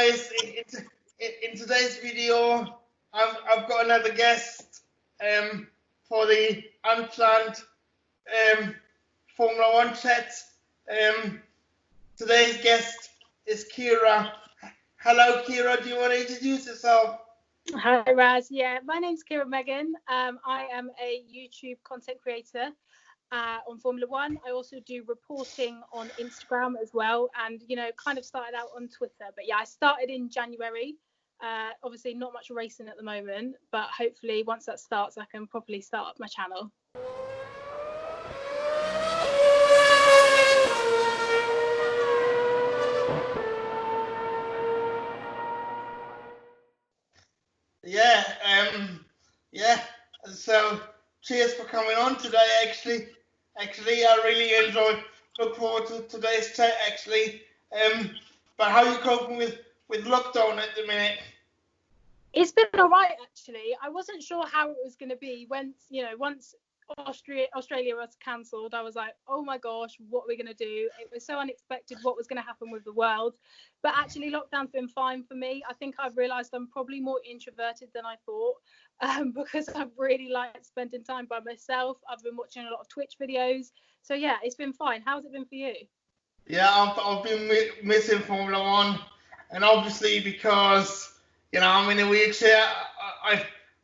guys, in today's video, I've got another guest for the Unplanned Formula 1 Chat. Today's guest is Keira. Hello, Keira. Do you want to introduce yourself? Hi, Raz. Yeah, my name's Keira Megan. I am a YouTube content creator on Formula 1. I also do reporting on Instagram as well, and kind of started out on Twitter. But yeah, I started in January. Obviously not much racing at the moment, but hopefully once that starts I can properly start up my channel. Yeah, so cheers for coming on today. Actually I really look forward to today's chat actually. But how are you coping with lockdown at the minute? It's been all right actually. I wasn't sure how it was going to be once Australia was cancelled. I was like, oh my gosh, what are we going to do? It was so unexpected what was going to happen with the world. But actually lockdown's been fine for me. I think I've realised I'm probably more introverted than I thought, because I've really liked spending time by myself. I've been watching a lot of Twitch videos. So yeah, it's been fine. How's it been for you? Yeah, I've been missing Formula 1, and obviously because I'm in a wheelchair,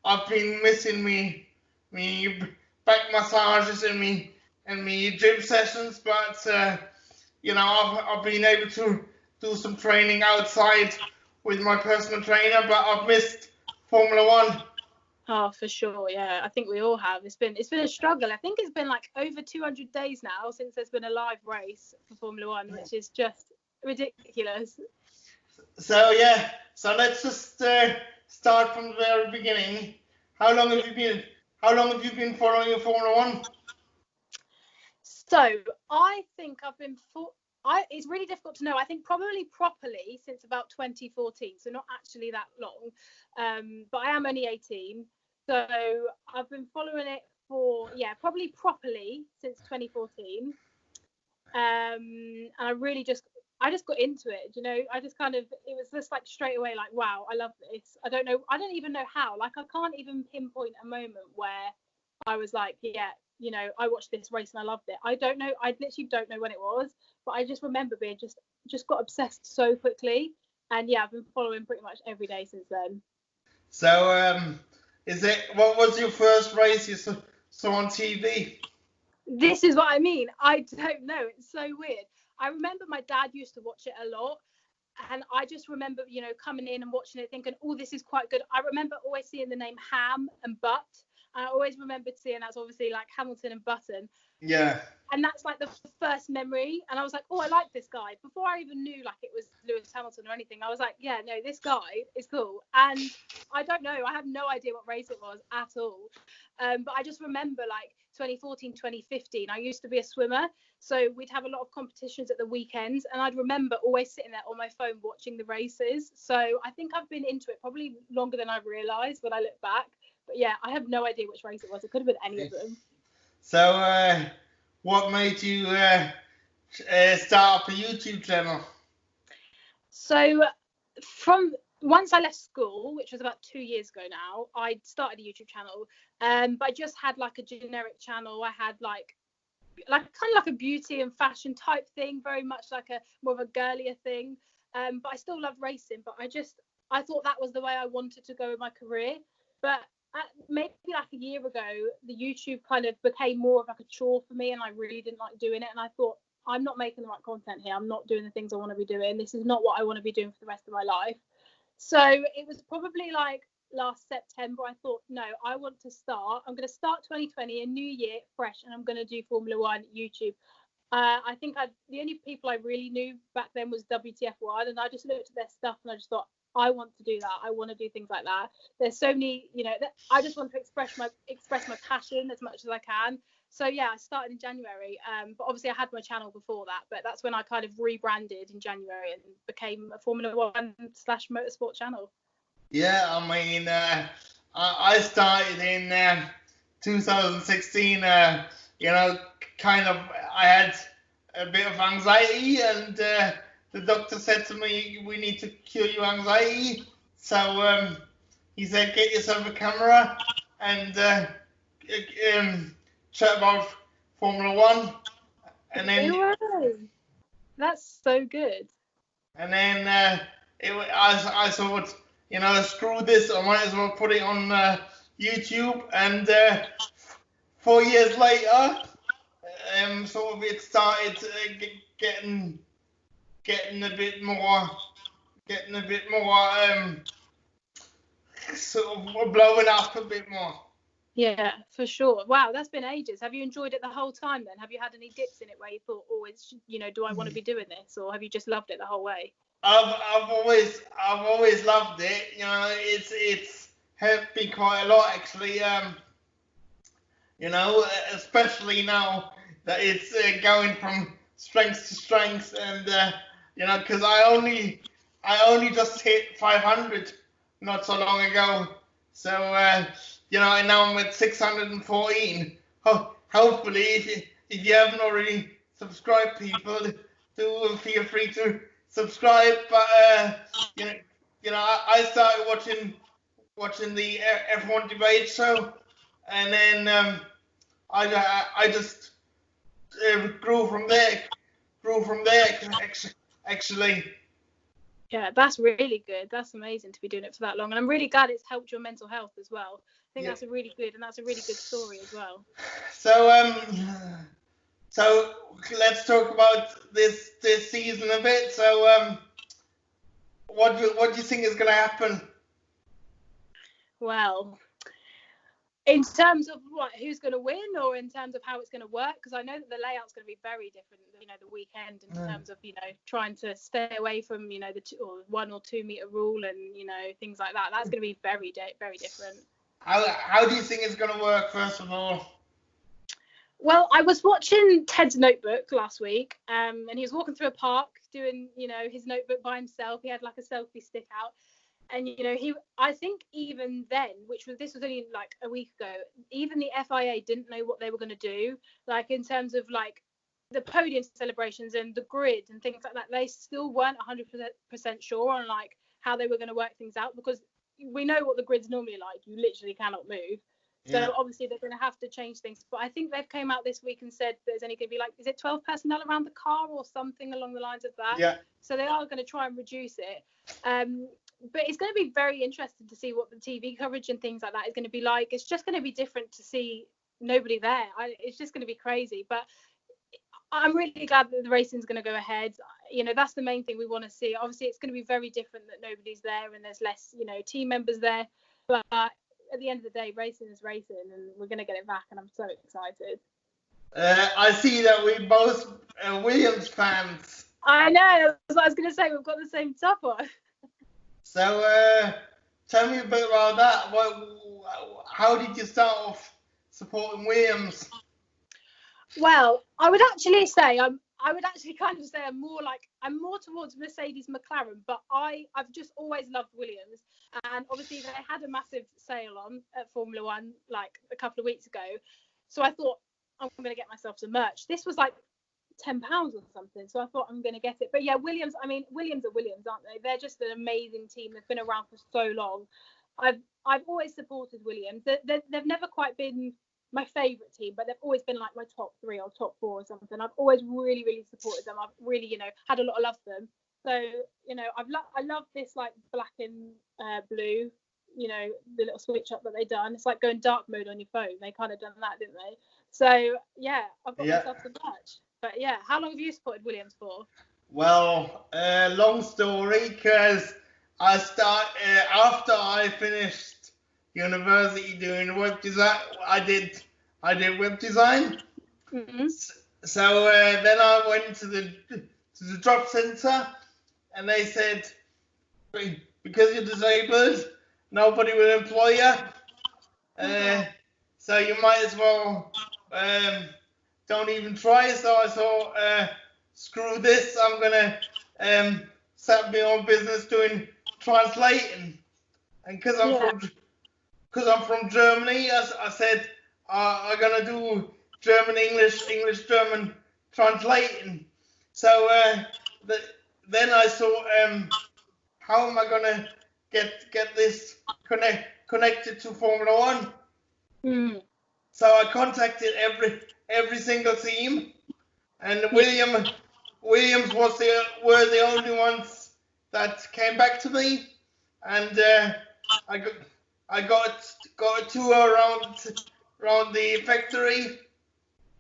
I've been missing me back massages and me gym sessions, but I've been able to do some training outside with my personal trainer, but I've missed Formula 1. Oh, for sure, yeah. I think we all have. It's been a struggle. I think it's been like over 200 days now since there's been a live race for Formula 1, which is just ridiculous. So let's just start from the very beginning. How long have you been following Formula 1? So I think I've been it's really difficult to know. I think probably properly since about 2014, so not actually that long. But I am only 18, so I've been following it for probably properly since 2014. And I just got into it. I just it was just like straight away like, wow, I love this. I don't even know how. Like, I can't even pinpoint a moment where I was like, I watched this race and I loved it. I don't know. I literally don't know when it was, but I just remember being just got obsessed so quickly. And yeah, I've been following pretty much every day since then. So, what was your first race you saw on TV? This is what I mean. I don't know. It's so weird. I remember my dad used to watch it a lot. And I just remember, coming in and watching it thinking, oh, this is quite good. I remember always seeing the name Ham and Butt. I always remembered seeing that's obviously like Hamilton and Button. Yeah. And that's like the first memory. And I was like, oh, I like this guy. Before I even knew like it was Lewis Hamilton or anything, I was like, yeah, no, this guy is cool. And I don't know. I have no idea what race it was at all. But I just remember like 2014, 2015, I used to be a swimmer. So we'd have a lot of competitions at the weekends. And I'd remember always sitting there on my phone watching the races. So I think I've been into it probably longer than I realised when I look back. But yeah, I have no idea which race it was. It could have been any of them. So, what made you start up a YouTube channel? So, from once I left school, which was about 2 years ago now, I started a YouTube channel. But I just had like a generic channel. I had like kind of like a beauty and fashion type thing, very much like a more of a girlier thing. But I still love racing. But I thought that was the way I wanted to go in my career. But maybe like a year ago, the YouTube kind of became more of like a chore for me, and I really didn't like doing it. And I thought, I'm not making the right content here. I'm not doing the things I want to be doing. This is not what I want to be doing for the rest of my life. So it was probably like last September. I thought, no, I want to start. I'm going to start 2020, a new year, fresh, and I'm going to do Formula 1 YouTube. I think the only people I really knew back then was WTF1, and I just looked at their stuff and I just thought, I want to do that. I want to do things like that. There's so many, I just want to express my passion as much as I can. So yeah, I started in January. But obviously I had my channel before that, but that's when I kind of rebranded in January and became a Formula 1/motorsport channel. Yeah, I mean, I started in 2016. Kind of, I had a bit of anxiety, and the doctor said to me, we need to cure your anxiety. So he said, get yourself a camera and chat about Formula One. And then, that's so good. And then I thought, screw this, I might as well put it on YouTube. And 4 years later, sort of it started getting a bit more, sort of blowing up a bit more. Yeah, for sure. Wow, that's been ages. Have you enjoyed it the whole time then? Have you had any dips in it where you thought, oh, it's, do I want to be doing this, or have you just loved it the whole way? I've always loved it. It's helped me quite a lot actually. Especially now that it's going from strength to strength, and because I only just hit 500 not so long ago, so and now I'm at 614. Hopefully, if you haven't already subscribed, people, do feel free to subscribe. But I started watching the F1 debate show, and then I just grew from there. Actually. Yeah, that's really good. That's amazing to be doing it for that long, and I'm really glad it's helped your mental health as well. I think that's a really good story as well. So let's talk about this season a bit. So what do you think is going to happen? Well, in terms of who's going to win, or in terms of how it's going to work, because I know that the layout's going to be very different, the weekend, in terms of trying to stay away from the 1 or 2 meter rule, and things like that. That's going to be very very different. How do you think it's going to work, first of all? Well, I was watching Ted's notebook last week, and he was walking through a park doing his notebook by himself. He had like a selfie stick out. And I think even then, this was only like a week ago, even the FIA didn't know what they were going to do, like in terms of like the podium celebrations and the grid and things like that. They still weren't 100% sure on like how they were going to work things out, because we know what the grid's normally like. You literally cannot move. So obviously they're going to have to change things. But I think they've came out this week and said there's only going to be like, is it 12 personnel around the car or something along the lines of that? Yeah. So they are going to try and reduce it. But it's going to be very interesting to see what the TV coverage and things like that is going to be like. It's just going to be different to see nobody there. It's just going to be crazy. But I'm really glad that the racing's going to go ahead. That's the main thing we want to see. Obviously, it's going to be very different that nobody's there and there's less, team members there. But at the end of the day, racing is racing, and we're going to get it back, and I'm so excited. I see that we both Williams fans. I know. That's what I was going to say. We've got the same top on. So tell me a bit about that. How did you start off supporting Williams? Well, I would actually say I'm more towards Mercedes McLaren, but I've just always loved Williams, and obviously they had a massive sale on at Formula One like a couple of weeks ago, so I thought I'm going to get myself some merch. This was like £10 or something, so I thought I'm going to get it. But yeah, Williams are Williams, aren't they? They're just an amazing team. They've been around for so long. I've always supported Williams. They've never quite been my favourite team, but they've always been like my top 3 or top 4 or something. I've always really supported them. I've really had a lot of love for them. So I love this like black and blue, the little switch up that they done. It's like going dark mode on your phone. They kind of done that, didn't they? So yeah, I've got myself some merch. But yeah, how long have you supported Williams for? Well, long story, because after I finished university doing web design. I did web design. Mm-hmm. So then I went to the job centre, and they said, because you're disabled, nobody will employ you. So you might as well don't even try. So I thought, screw this, I'm gonna set up my own business doing translating. And because I'm from Germany, I said I'm gonna do German English German translating. So then I saw how am I gonna get this connected to Formula One? Mm. So I contacted every single team, and Williams were the only ones that came back to me, and I got got a tour around the factory.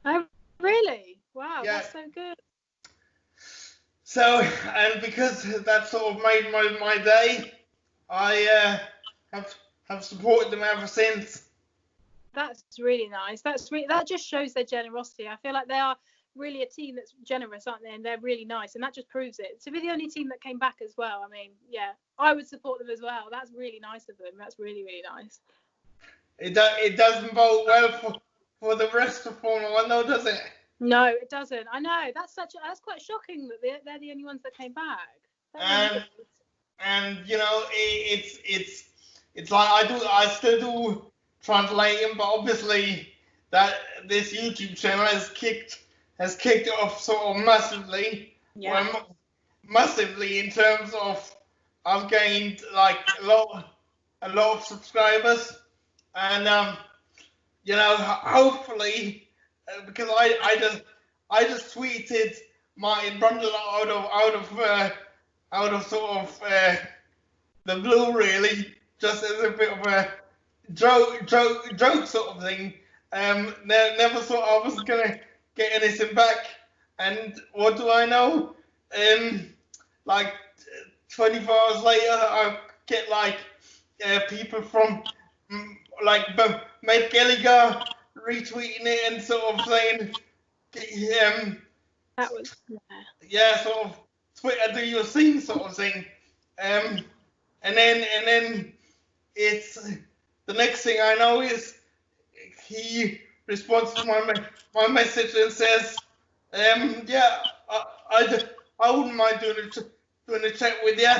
Oh, really? Wow, Yeah. that's so good. So, and because that sort of made my day, I have supported them ever since. That's really nice. That just shows their generosity. I feel like they are really a team that's generous, aren't they? And they're really nice, and that just proves it. To be the only team that came back as well, I mean, yeah, I would support them as well. That's really nice of them. That's really, really nice. It doesn't bode well for the rest of Formula One, though, does it? No, it doesn't. I know that's quite shocking that they're the only ones that came back. And you know it's like I still do translating, but obviously that this YouTube channel has kicked it off sort of massively. Yeah. Well, massively in terms of I've gained like a lot of subscribers, and you know, hopefully, because I just tweeted Martin Brundle out of sort of the blue, really, just as a bit of a joke sort of thing. Never thought I was gonna get anything back, and what do I know? Like 24 hours later, I get like people from like Mate Gallagher retweeting it and sort of saying, that was yeah, sort of Twitter do your thing sort of thing, and then it's the next thing I know is he responds to my message and says, yeah, I wouldn't mind doing a chat with you.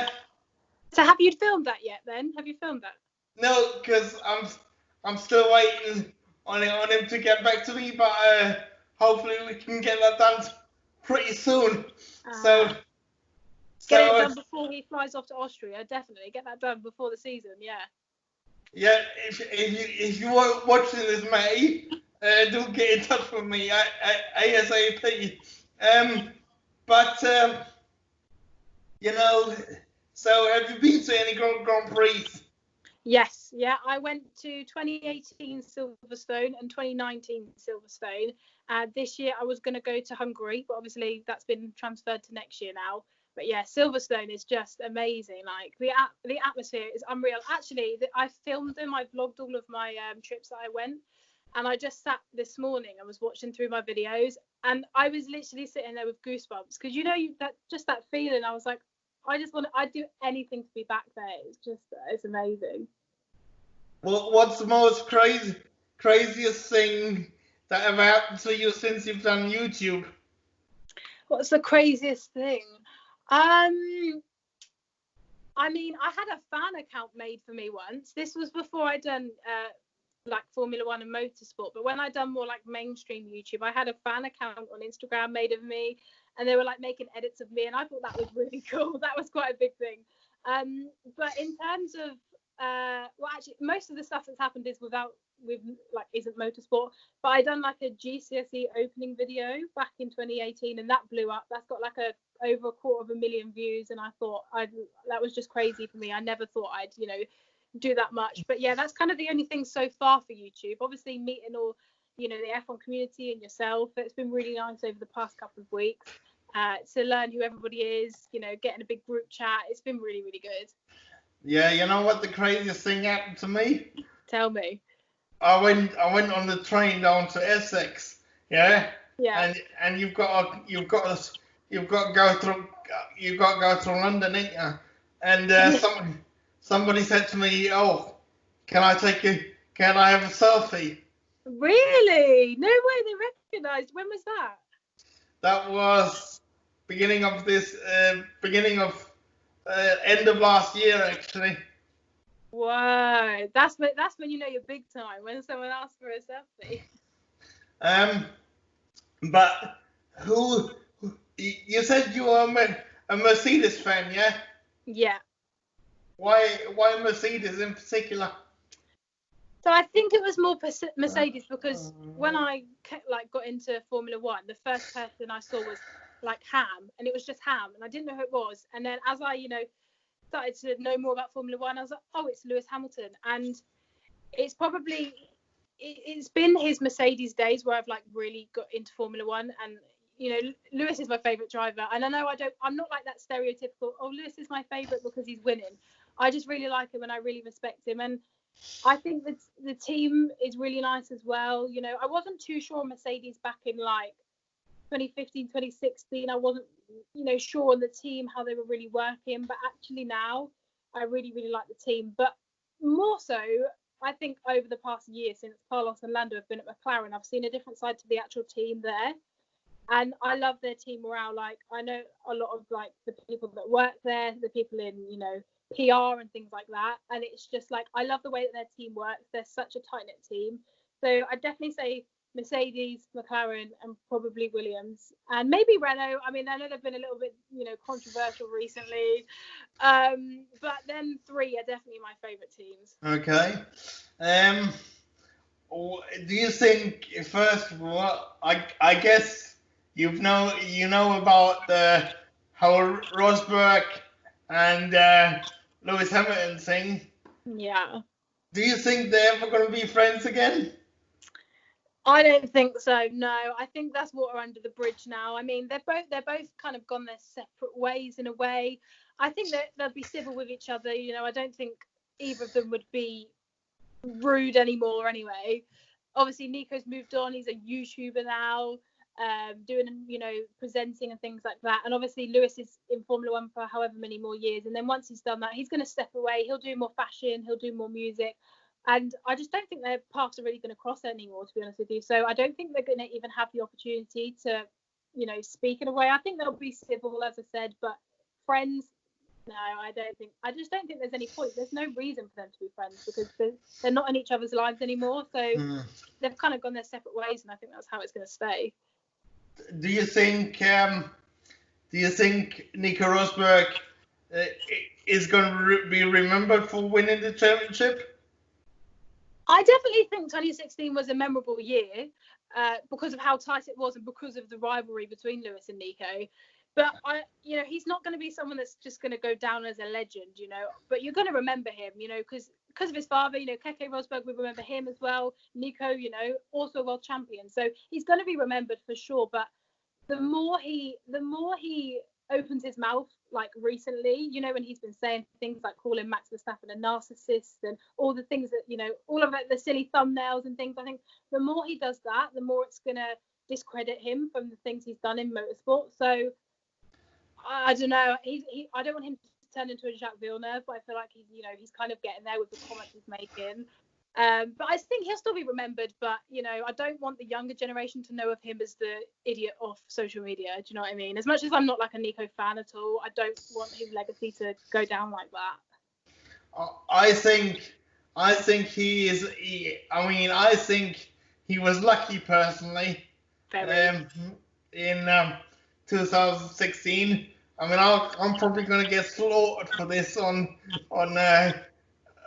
So have you filmed that yet? Then have you filmed that? No, because I'm still waiting on him to get back to me, but hopefully we can get that done pretty soon. So get it done before he flies off to Austria. Definitely get that done before the season. Yeah. Yeah, if you are watching this, mate, do get in touch with me ASAP. But you know, so have you been to any Grand Prix? Yes, yeah, I went to 2018 Silverstone and 2019 Silverstone. This year I was going to go to Hungary, but obviously that's been transferred to next year now. But yeah, Silverstone is just amazing. Like the atmosphere is unreal. Actually, I filmed them. I vlogged all of my trips that I went, and I just sat this morning and was watching through my videos, and I was literally sitting there with goosebumps because that feeling. I was like, I'd do anything to be back there. It's amazing. Well, what's the most craziest thing that ever happened to you since you've done YouTube? What's the craziest thing? I mean, I had a fan account made for me once. This was before I'd done like Formula One and motorsport. But when I done more like mainstream YouTube, I had a fan account on Instagram made of me, and they were like making edits of me, and I thought that was really cool. That was quite a big thing. But in terms of well, actually, most of the stuff that's happened is isn't motorsport. But I done like a GCSE opening video back in 2018, and that blew up. That's got like over 250,000 views, and I thought that was just crazy for me. I never thought I'd do that much. But yeah, that's kind of the only thing so far for YouTube. Obviously meeting all the F1 community and yourself. It's been really nice over the past couple of weeks to learn who everybody is, getting a big group chat. It's been really, really good. Yeah, you know what the craziest thing happened to me? Tell me. I went on the train down to Essex. Yeah. Yeah. And you've got to go through London, ain't you? And somebody said to me, "Oh, can I have a selfie?" Really? No way they recognised. When was that? That was beginning of end of last year, actually. Wow, that's when you know you're big time, when someone asks for a selfie. But you said you were a Mercedes fan, yeah? Yeah. Why Mercedes in particular? So I think it was more Mercedes because when I got into Formula One, the first person I saw was like Ham, and it was just Ham, and I didn't know who it was. And then as I started to know more about Formula One, I was like, oh, it's Lewis Hamilton. And it's probably it's been his Mercedes days where I've like really got into Formula One. And Lewis is my favorite driver, and I know I'm not like that stereotypical, oh, Lewis is my favorite because he's winning. I just really like him and I really respect him, and I think that the team is really nice as well. I wasn't too sure on Mercedes back in like 2015, 2016. I wasn't, sure on the team, how they were really working. But actually now, I really, really like the team. But more so, I think over the past year since Carlos and Lando have been at McLaren, I've seen a different side to the actual team there. And I love their team morale. Like, I know a lot of like the people that work there, the people in, PR and things like that. And it's just like, I love the way that their team works. They're such a tight-knit team. So I definitely say Mercedes, McLaren, and probably Williams, and maybe Renault. I mean, I know they've been a little bit, controversial recently, but then 3 are definitely my favourite teams. Okay. Do you think, first of all, I guess you know about the how Rosberg and Lewis Hamilton thing? Yeah. Do you think they're ever going to be friends again? I don't think so. No, I think that's water under the bridge now. I mean, they're both kind of gone their separate ways in a way. I think that they'll be civil with each other. I don't think either of them would be rude anymore anyway. Obviously, Nico's moved on. He's a YouTuber now, doing, presenting and things like that. And obviously, Lewis is in Formula One for however many more years. And then once he's done that, he's going to step away. He'll do more fashion. He'll do more music. And I just don't think their paths are really going to cross anymore, to be honest with you. So I don't think they're going to even have the opportunity to, speak in a way. I think they'll be civil, as I said, but friends, no, I just don't think there's any point. There's no reason for them to be friends because they're not in each other's lives anymore. So they've kind of gone their separate ways, and I think that's how it's going to stay. Do you think Nico Rosberg is going to be remembered for winning the championship? I definitely think 2016 was a memorable year because of how tight it was and because of the rivalry between Lewis and Nico. But he's not going to be someone that's just going to go down as a legend, But you're going to remember him, because of his father, Keke Rosberg, we remember him as well. Nico, also a world champion, so he's going to be remembered for sure. But the more he opens his mouth, like recently, when he's been saying things like calling Max Verstappen a narcissist and all the things that, all of the silly thumbnails and things, I think the more he does that, the more it's going to discredit him from the things he's done in motorsport. So I don't know. I don't want him to turn into a Jacques Villeneuve, but I feel like he's kind of getting there with the comments he's making. But I think he'll still be remembered. But I don't want the younger generation to know of him as the idiot off social media. Do you know what I mean? As much as I'm not like a Nico fan at all, I don't want his legacy to go down like that. I think he is. I think he was lucky personally. Very. In 2016. I mean, I'm probably gonna get slaughtered for this on the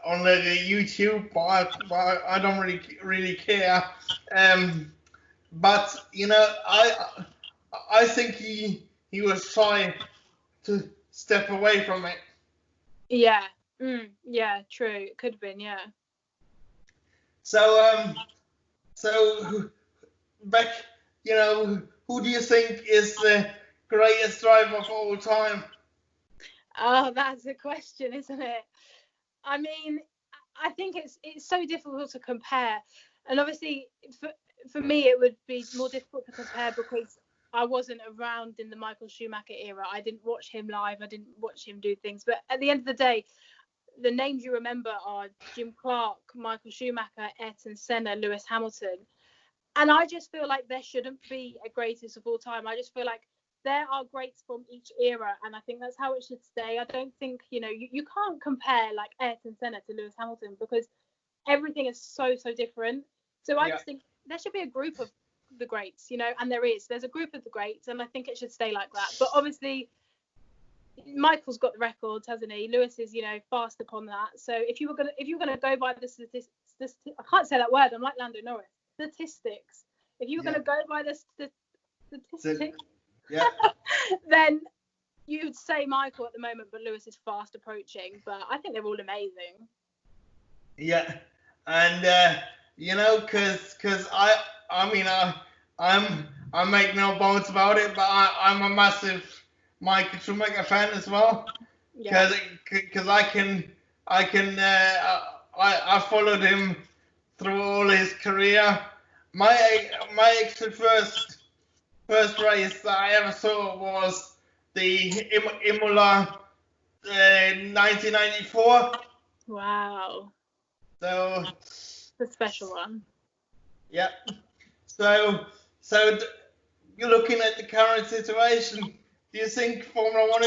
YouTube, but I don't really care. But I think he was trying to step away from it. Yeah. Yeah. True. It could have been. Yeah. So Beck, who do you think is the greatest driver of all time? Oh, that's a question, isn't it? I mean, I think it's so difficult to compare, and obviously for me it would be more difficult to compare because I wasn't around in the Michael Schumacher era. I didn't watch him live. I didn't watch him do things. But at the end of the day, the names you remember are Jim Clark, Michael Schumacher, Ayrton Senna, Lewis Hamilton. And I just feel like there shouldn't be a greatest of all time. I just feel like there are greats from each era, and I think that's how it should stay. I don't think, you can't compare like Ayrton Senna to Lewis Hamilton because everything is so different. So I just think there should be a group of the greats, and there's a group of the greats, and I think it should stay like that. But obviously, Michael's got the records, hasn't he? Lewis is, fast upon that. So if you were gonna go by the statistics, I can't say that word. I'm like Lando Norris. Statistics. If you were gonna go by the statistics, then you'd say Michael at the moment, but Lewis is fast approaching. But I think they're all amazing. Yeah, and because I make no bones about it, but I'm a massive Michael Schumacher fan as well. Because I followed him through all his career. My actual first race that I ever saw was the Imola 1994. Wow. So the special one. Yeah. So you're looking at the current situation. Do you think Formula One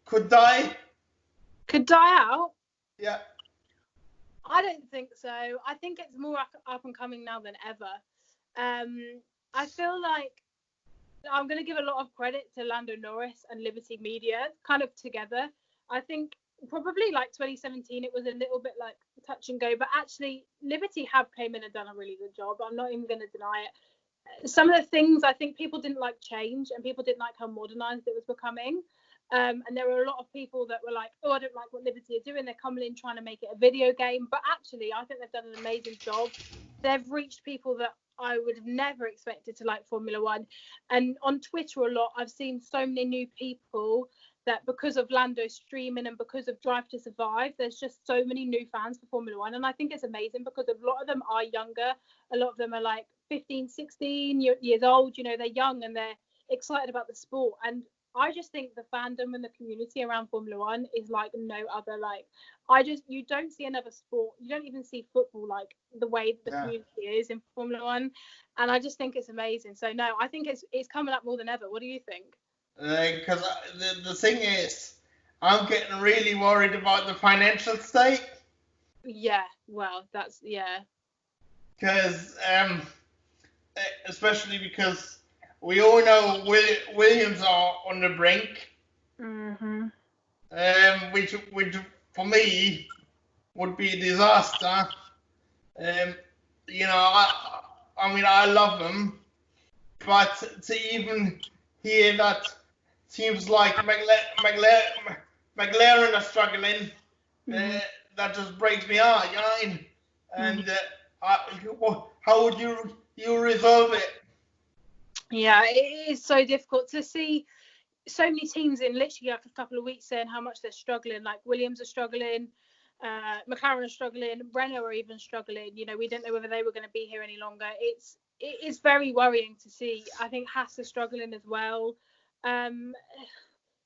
could die? Could die out? Yeah. I don't think so. I think it's more up and coming now than ever. I feel like I'm going to give a lot of credit to Lando Norris and Liberty Media, kind of together. I think probably like 2017, it was a little bit like touch and go, but actually Liberty have came in and done a really good job. I'm not even going to deny it. Some of the things I think people didn't like change, and people didn't like how modernized it was becoming. And there were a lot of people that were like, oh, I don't like what Liberty are doing. They're coming in trying to make it a video game. But actually, I think they've done an amazing job. They've reached people that I would have never expected to like Formula One. And on Twitter a lot, I've seen so many new people that because of Lando streaming and because of Drive to Survive, there's just so many new fans for Formula One. And I think it's amazing because a lot of them are younger. A lot of them are like 15, 16 years old. They're young and they're excited about the sport. And I just think the fandom and the community around Formula One is like no other. Like, you don't see another sport. You don't even see football like the way the community is in Formula One. And I just think it's amazing. So no, I think it's coming up more than ever. What do you think? Because the thing is, I'm getting really worried about the financial state. Yeah, well, Because especially because we all know Williams are on the brink. Mm-hmm. Which for me would be a disaster. I love them, but to even hear that seems like McLaren are struggling, that just breaks me heart, And how would you resolve it? Yeah, it is so difficult to see so many teams in literally like a couple of weeks saying how much they're struggling. Like Williams are struggling, McLaren are struggling, Renault are even struggling. We didn't know whether they were going to be here any longer. It is very worrying to see. I think Haas are struggling as well.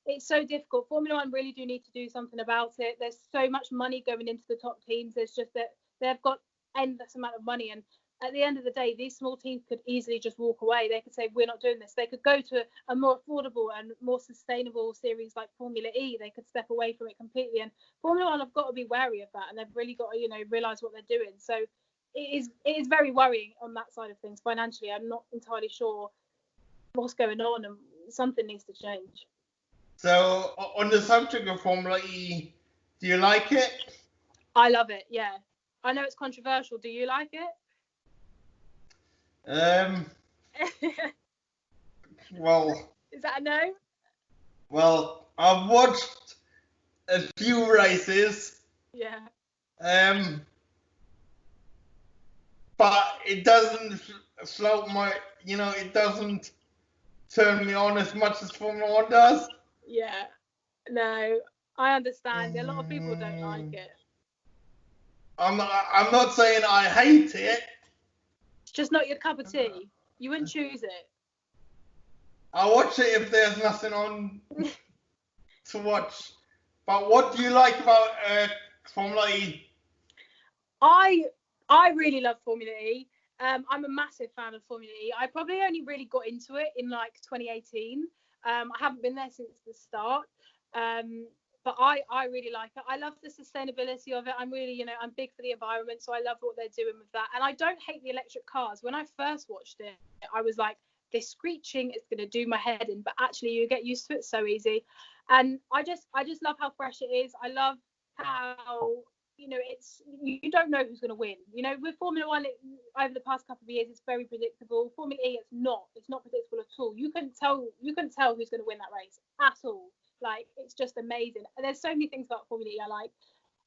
It's so difficult. Formula One really do need to do something about it. There's so much money going into the top teams. There's just that they've got endless amount of money, and at the end of the day, these small teams could easily just walk away. They could say, we're not doing this. They could go to a more affordable and more sustainable series like Formula E. They could step away from it completely. And Formula One have got to be wary of that, and they've really got to, realise what they're doing. So it is very worrying on that side of things. Financially, I'm not entirely sure what's going on, and something needs to change. So, on the subject of Formula E, do you like it? I love it, yeah. I know it's controversial. Do you like it? Well. Is that a no? Well, I've watched a few races. Yeah. But it doesn't slow it doesn't turn me on as much as Formula One does. Yeah. No, I understand. A lot of people don't like it. I'm not saying I hate it. It's just not your cup of tea. You wouldn't choose it. I'll watch it if there's nothing on to watch. But what do you like about Formula E? I really love Formula E. I'm a massive fan of Formula E. I probably only really got into it in like 2018. I haven't been there since the start. But I really like it. I love the sustainability of it. I'm really, I'm big for the environment, so I love what they're doing with that. And I don't hate the electric cars. When I first watched it, I was like, this screeching is going to do my head in, but actually you get used to it so easy. And I just love how fresh it is. I love how, you know, it's, you don't know who's going to win. You know, with Formula One, over the past couple of years, it's very predictable. Formula E, it's not predictable at all. You couldn't tell who's going to win that race at all. Like, it's just amazing. And there's so many things about Formula E I like.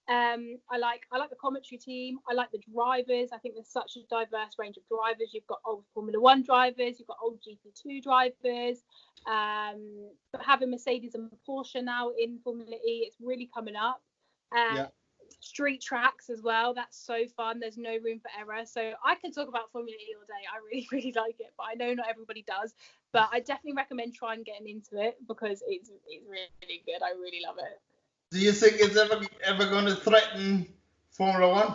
I like the commentary team. I like the drivers. I think there's such a diverse range of drivers. You've got old Formula One drivers, you've got old GP2 drivers. But having Mercedes and Porsche now in Formula E, it's really coming up. Street tracks as well. That's so fun. There's no room for error. So I could talk about Formula E all day. I really, really like it, but I know not everybody does. But I definitely recommend trying getting into it because it's really good. I really love it. Do you think it's ever going to threaten Formula One?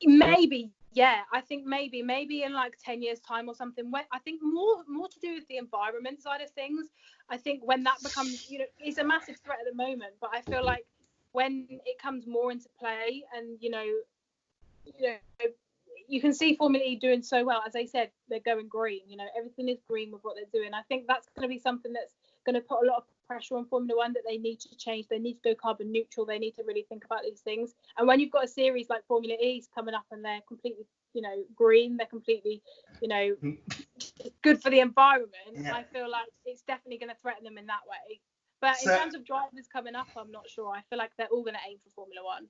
Maybe, yeah. I think maybe in like 10 years time or something. I think more to do with the environment side of things. I think when that becomes, you know, it's a massive threat at the moment, but I feel like when it comes more into play, and you know, you can see Formula E doing so well. As I said, they're going green. You know, everything is green with what they're doing. I think that's going to be something that's going to put a lot of pressure on Formula One, that they need to change. They need to go carbon neutral. They need to really think about these things. And when you've got a series like Formula E's coming up and they're completely, you know, green, they're completely, you know, good for the environment, I feel like it's definitely going to threaten them in that way. But in terms of drivers coming up, I'm not sure. I feel like they're all going to aim for Formula One.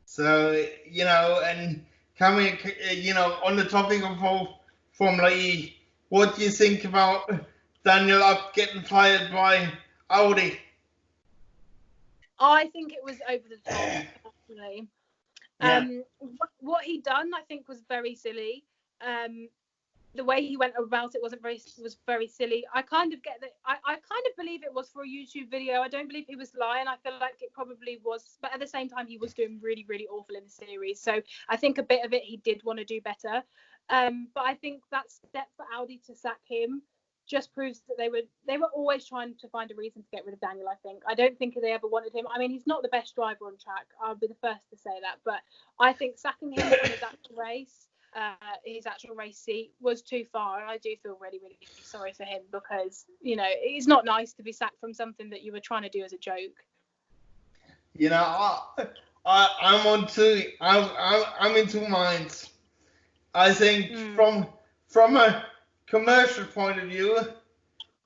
So, you know, and coming, you know, on the topic of Formula E, what do you think about Daniel Abt getting fired by Audi? I think it was over the top, personally. What he done, I think, was very silly. The way he went about it was very silly. I kind of get that. I kind of believe it was for a YouTube video. I don't believe he was lying. I feel like it probably was, but at the same time, he was doing really, really awful in the series. So I think a bit of it he did want to do better. But I think that step for Audi to sack him just proves that they were always trying to find a reason to get rid of Daniel. I don't think they ever wanted him. I mean, he's not the best driver on track. I'll be the first to say that. But I think sacking him from his actual race seat was too far. And I do feel really, really sorry for him, because, you know, it's not nice to be sacked from something that you were trying to do as a joke. You know, I'm in two minds. I think from a commercial point of view,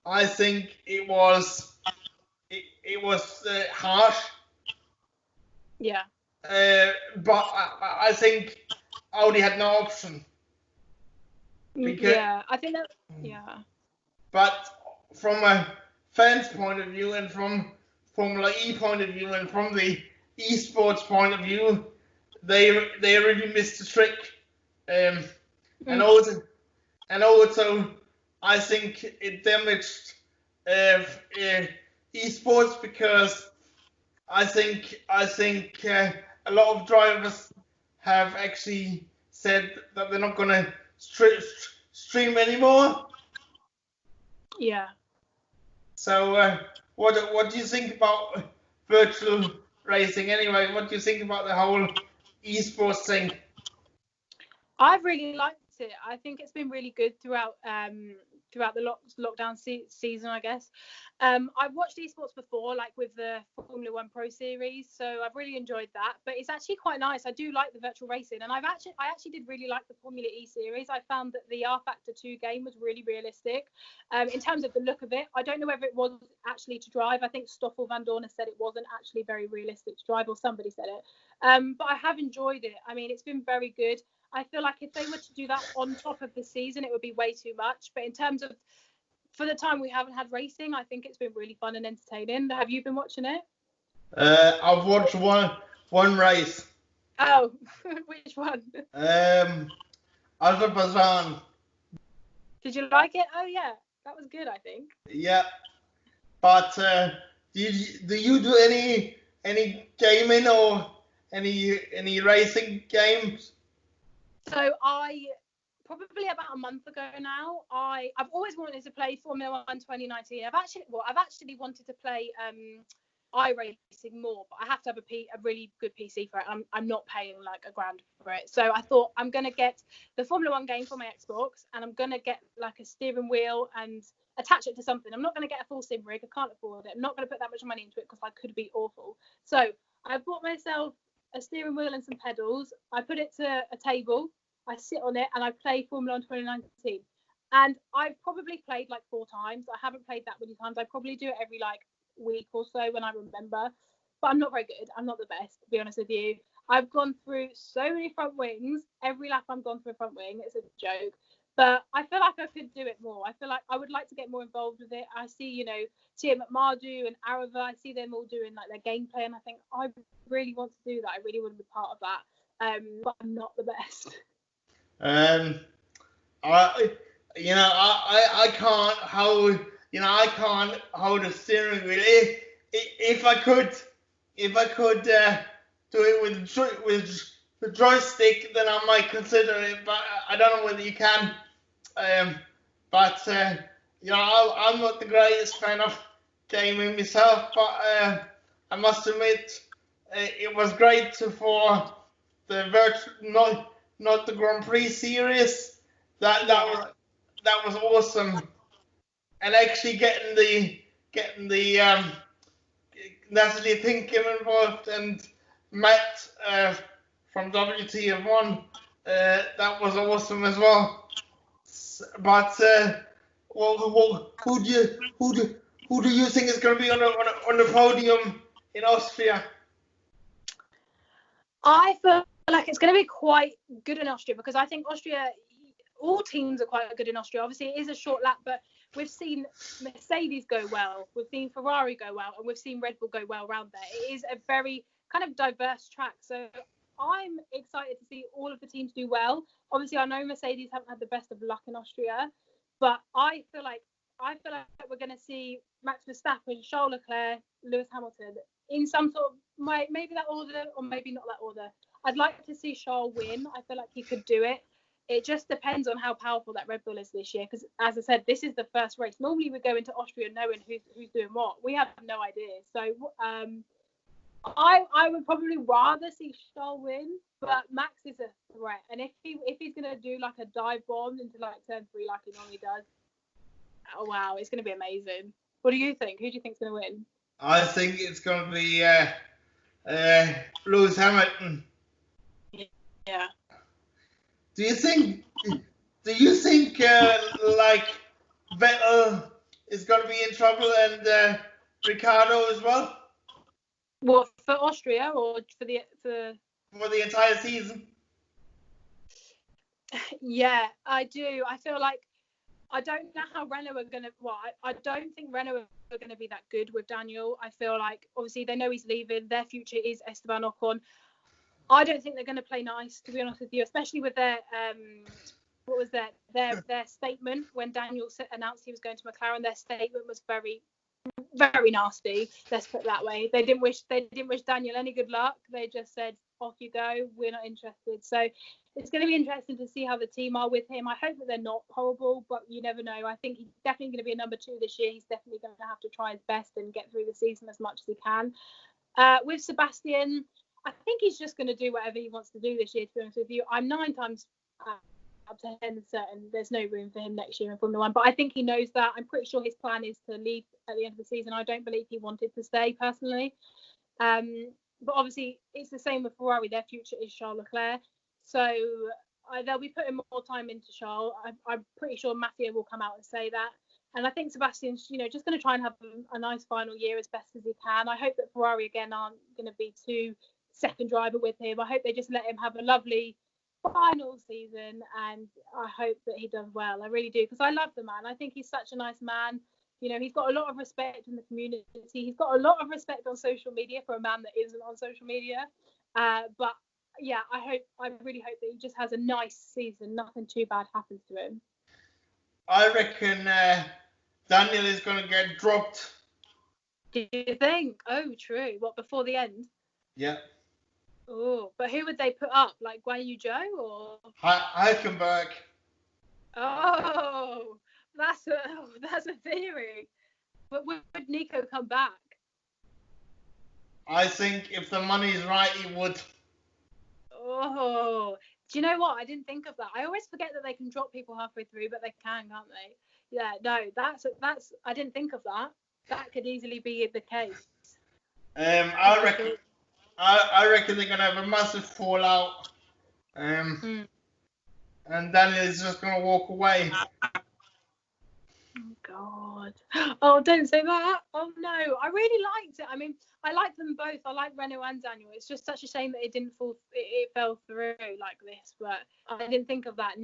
I think it was harsh. Yeah. But I think Audi had no option. I think that. Yeah. But from a fan's point of view, and from Formula E point of view, and from the esports point of view, they really missed the trick. And also, I think it damaged esports, because I think a lot of drivers have actually said that they're not gonna stream anymore. Yeah. So what do you think about virtual racing anyway? What do you think about the whole esports thing? I've really liked it. I think it's been really good throughout the lockdown season, I guess. I've watched esports before, like with the Formula One Pro Series, so I've really enjoyed that. But it's actually quite nice. I do like the virtual racing, and I actually did really like the Formula E series. I found that the R Factor 2 game was really realistic. In terms of the look of it, I don't know whether it was actually to drive. I think Stoffel Van Dorn said it wasn't actually very realistic to drive, or somebody said it. But I have enjoyed it. I mean, it's been very good. I feel like if they were to do that on top of the season, it would be way too much. But in terms of, for the time we haven't had racing, I think it's been really fun and entertaining. Have you been watching it? I've watched one race. Oh, which one? Azerbaijan. Did you like it? Oh yeah, that was good, I think. Yeah, but do you do any gaming or any racing games? So I probably about a month ago now, I've always wanted to play Formula One 2019. I've actually wanted to play iRacing more, but I have to have a really good PC for it. I'm not paying like $1,000 for it. So I thought I'm going to get the Formula 1 game for my Xbox, and I'm going to get like a steering wheel and attach it to something. I'm not going to get a full sim rig. I can't afford it. I'm not going to put that much money into it because I could be awful. So I bought myself a steering wheel and some pedals. I put it to a table. I sit on it and I play Formula 1 2019. And I've probably played like 4 times. I haven't played that many times. I probably do it every like week or so when I remember. But I'm not very good. I'm not the best, to be honest with you. I've gone through so many front wings. Every lap I've gone through a front wing. It's a joke. But I feel like I could do it more. I feel like I would like to get more involved with it. I see, you know, Tia McMardu and Arava. I see them all doing like their gameplay, and I think I really want to do that. I really want to be part of that. But I'm not the best. I can't hold, I can't hold a steering wheel. If I could do it with the joystick, then I might consider it. But I don't know whether you can. I'm not the greatest fan of gaming myself, but I must admit it was great for the not the Grand Prix series. That was awesome, and actually getting the Natalie Pinkham involved and Matt from WTF1. That was awesome as well. But who do you think is going to be on the podium in Austria? I feel like it's going to be quite good in Austria, because I think Austria, all teams are quite good in Austria. Obviously, it is a short lap, but we've seen Mercedes go well, we've seen Ferrari go well, and we've seen Red Bull go well around there. It is a very kind of diverse track. So I'm excited to see all of the teams do well. Obviously, I know Mercedes haven't had the best of luck in Austria, but I feel like we're going to see Max Verstappen, Charles Leclerc, Lewis Hamilton in some sort of maybe that order or maybe not that order. I'd like to see Charles win. I feel like he could do it. It just depends on how powerful that Red Bull is this year, because as I said, this is the first race. Normally we go into Austria knowing who's doing what. We have no idea. So I would probably rather see Charles win, but Max is a threat, and if he's gonna do like a dive bomb into like turn 3 like he normally does, oh wow, it's gonna be amazing. What do you think? Who do you think's gonna win? I think it's going to be Lewis Hamilton. Yeah. Do you think like Vettel is going to be in trouble, and Ricardo as well? What, for Austria or for the entire season? Yeah, I do. I feel like I don't know how Renault are gonna. Well, I don't think Renault are gonna be that good with Daniel. I feel like obviously they know he's leaving. Their future is Esteban Ocon. I don't think they're gonna play nice, to be honest with you, especially with their what was their statement when Daniel announced he was going to McLaren. Their statement was very, very nasty. Let's put it that way. They didn't wish Daniel any good luck. They just said, off you go, we're not interested. So it's going to be interesting to see how the team are with him. I hope that they're not horrible, but you never know. I think he's definitely going to be a number 2 this year. He's definitely going to have to try his best and get through the season as much as he can. With Sebastian, I think he's just going to do whatever he wants to do this year, to be honest with you. I'm 9 times up to 10 certain there's no room for him next year in Formula 1, but I think he knows that. I'm pretty sure his plan is to leave at the end of the season. I don't believe he wanted to stay personally. But obviously it's the same with Ferrari. Their future is Charles Leclerc, so they'll be putting more time into Charles. I'm pretty sure Mattia will come out and say that, and I think Sebastian's just going to try and have a nice final year as best as he can. I hope that Ferrari again aren't going to be too second driver with him. I hope they just let him have a lovely final season, and I hope that he does well. I really do, because I love the man. I think he's such a nice man. He's got a lot of respect in the community. He's got a lot of respect on social media for a man that isn't on social media. But yeah, I really hope that he just has a nice season. Nothing too bad happens to him. I reckon Daniel is going to get dropped. Do you think? Oh, true. What, before the end? Yeah. Oh, but who would they put up? Like Guan Yu Zhou or Hülkenberg? Oh, that's a theory. But would Nico come back? I think if the money's right, he would. Oh, do you know what? I didn't think of that. I always forget that they can drop people halfway through, but they can, can't they? Yeah, no, that's I didn't think of that. That could easily be the case. I reckon. I reckon they're gonna have a massive fallout. And Daniel's just gonna walk away. Oh God! Oh, don't say that. Oh no, I really liked it. I mean, I like them both. I like Renault and Daniel. It's just such a shame that it didn't fall. It fell through like this. But I didn't think of that.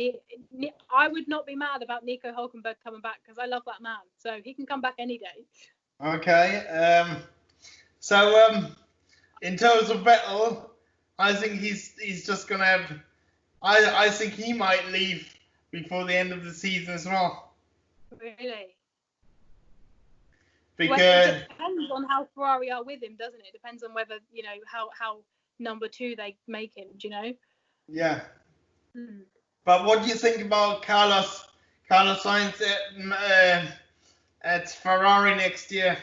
I would not be mad about Nico Hulkenberg coming back because I love that man. So he can come back any day. Okay. In terms of Vettel, I think he's just gonna have. I think he might leave before the end of the season as well. Really? Because it depends on how Ferrari are with him, doesn't it? It depends on whether how number 2 they make him. Do you know? Yeah. But what do you think about Carlos Sainz at Ferrari next year?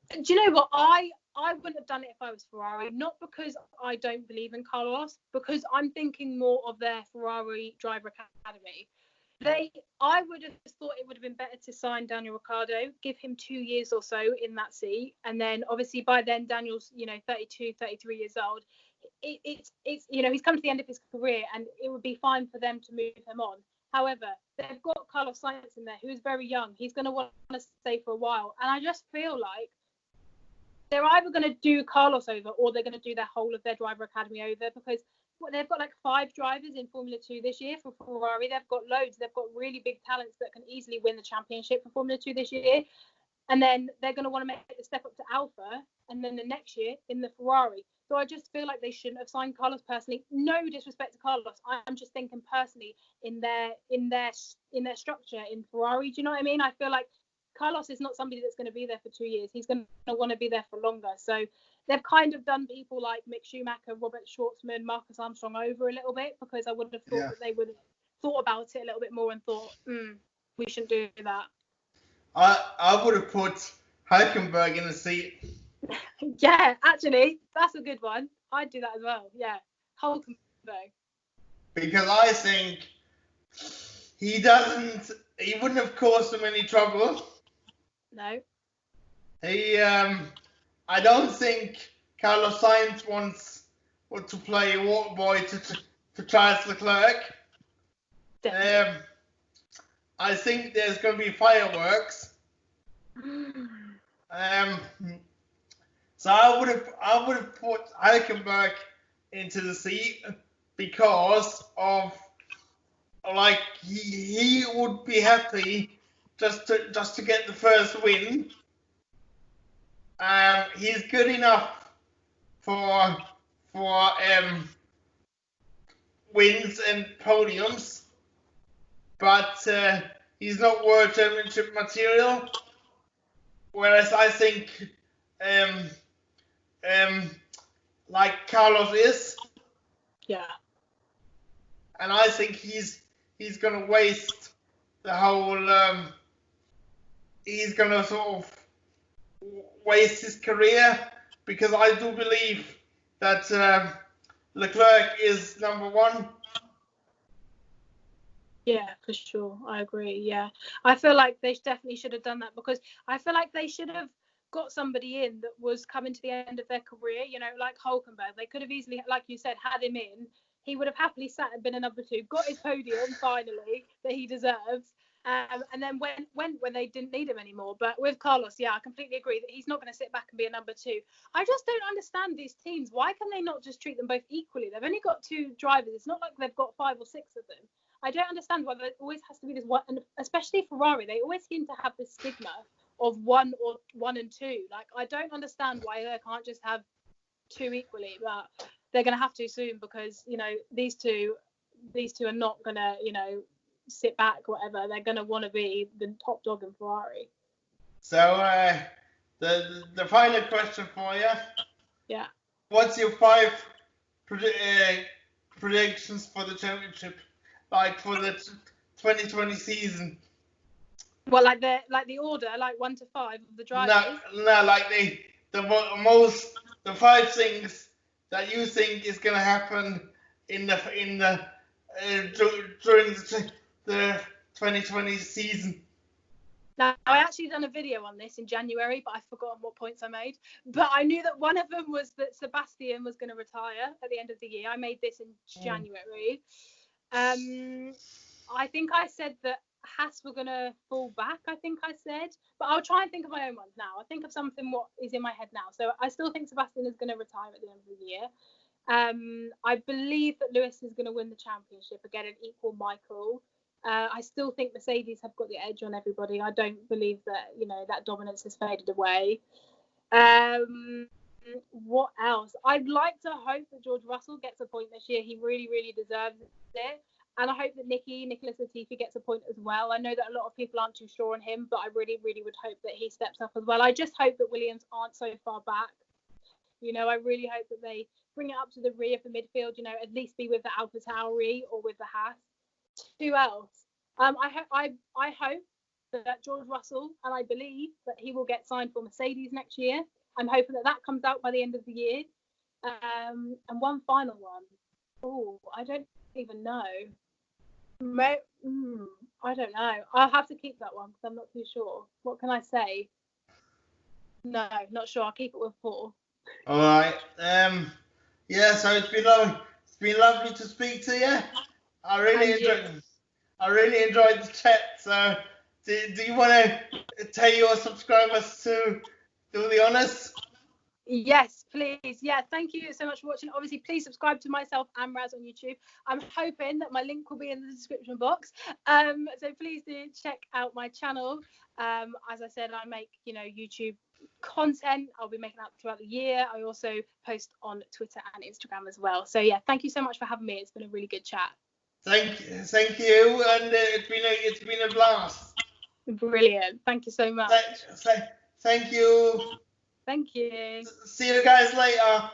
Do you know what? I wouldn't have done it if I was Ferrari, not because I don't believe in Carlos, because I'm thinking more of their Ferrari driver academy. I would have thought it would have been better to sign Daniel Ricciardo, give him 2 years or so in that seat, and then obviously by then Daniel's 32, 33 years old. It's he's come to the end of his career, and it would be fine for them to move him on. However, they've got Carlos Sainz in there, who is very young. He's going to want to stay for a while, and I just feel like they're either going to do Carlos over or they're going to do their whole of their driver academy over, because they've got like 5 drivers in Formula 2 this year for Ferrari. They've got loads. They've got really big talents that can easily win the championship for Formula 2 this year. And then they're going to want to make the step up to Alpha, and then the next year in the Ferrari. So I just feel like they shouldn't have signed Carlos personally. No disrespect to Carlos. I'm just thinking personally in their structure in Ferrari. Do you know what I mean? I feel like Carlos is not somebody that's going to be there for 2 years. He's going to want to be there for longer. So they've kind of done people like Mick Schumacher, Robert Schwartzman, Marcus Armstrong over a little bit, because I would have thought that they would have thought about it a little bit more and thought, we shouldn't do that. I would have put Hulkenberg in the seat. Yeah, actually, that's a good one. I'd do that as well. Yeah, Hulkenberg. Because I think he wouldn't have caused them any trouble. No. I don't think Carlos Sainz wants to play water boy to Charles Leclerc. I think there's going to be fireworks. So I would have put Hulkenberg into the seat because of, like, he would be happy just to get the first win. He's good enough for wins and podiums, but he's not World Championship material. Whereas I think like Carlos is. Yeah. And I think he's gonna waste the whole. He's gonna sort of waste his career, because I do believe that Leclerc is number 1. Yeah, for sure. I agree. Yeah. I feel like they definitely should have done that, because I feel like they should have got somebody in that was coming to the end of their career, like Hulkenberg. They could have easily, like you said, had him in. He would have happily sat and been a number 2, got his podium finally that he deserves. And then when they didn't need him anymore. But with Carlos, yeah, I completely agree that he's not going to sit back and be a number 2. I just don't understand these teams. Why can they not just treat them both equally? They've only got 2 drivers. It's not like they've got 5 or 6 of them. I don't understand why there always has to be this one, and especially Ferrari, they always seem to have this stigma of 1 and 2. Like, I don't understand why they can't just have 2 equally, but they're going to have to soon, because these two are not going to sit back, whatever. They're going to want to be the top dog in Ferrari. So the final question for you. Yeah. What's your 5 predictions for the championship, like for the 2020 season? Well, like the order, like 1 to 5 of the drivers. No, like the 5 things that you think is gonna happen during the 2020 season. Now, I actually done a video on this in January, but I've forgotten what points I made. But I knew that one of them was that Sebastian was going to retire at the end of the year. I made this in January. I think I said that Haas were going to fall back, I think I said. But I'll try and think of my own ones now. I'll think of something what is in my head now. So I still think Sebastian is going to retire at the end of the year. I believe that Lewis is going to win the championship again and equal Michael. I still think Mercedes have got the edge on everybody. I don't believe that, that dominance has faded away. What else? I'd like to hope that George Russell gets a point this year. He really, really deserves it. And I hope that Nicholas Latifi gets a point as well. I know that a lot of people aren't too sure on him, but I really, really would hope that he steps up as well. I just hope that Williams aren't so far back. I really hope that they bring it up to the rear of the midfield, at least be with the AlphaTauri or with the Haas. Who else? I hope that George Russell, and I believe that he will get signed for Mercedes next year. I'm hoping that comes out by the end of the year. And one final one. Oh, I don't even know. I don't know. I'll have to keep that one because I'm not too sure. What can I say? No, not sure. I'll keep it with 4. All right. Yeah. So it's been lovely to speak to you. I really enjoyed the chat. So, do you want to tell your subscribers to do the honors? Yes, please. Yeah, thank you so much for watching. Obviously, please subscribe to myself and Raz on YouTube. I'm hoping that my link will be in the description box. So please do check out my channel. As I said, I make YouTube content. I'll be making that throughout the year. I also post on Twitter and Instagram as well. So yeah, thank you so much for having me. It's been a really good chat. Thank you, and it's been a blast. Brilliant. Thank you so much. Thank you. Thank you. See you guys later.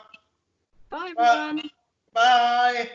Bye, everyone. Bye.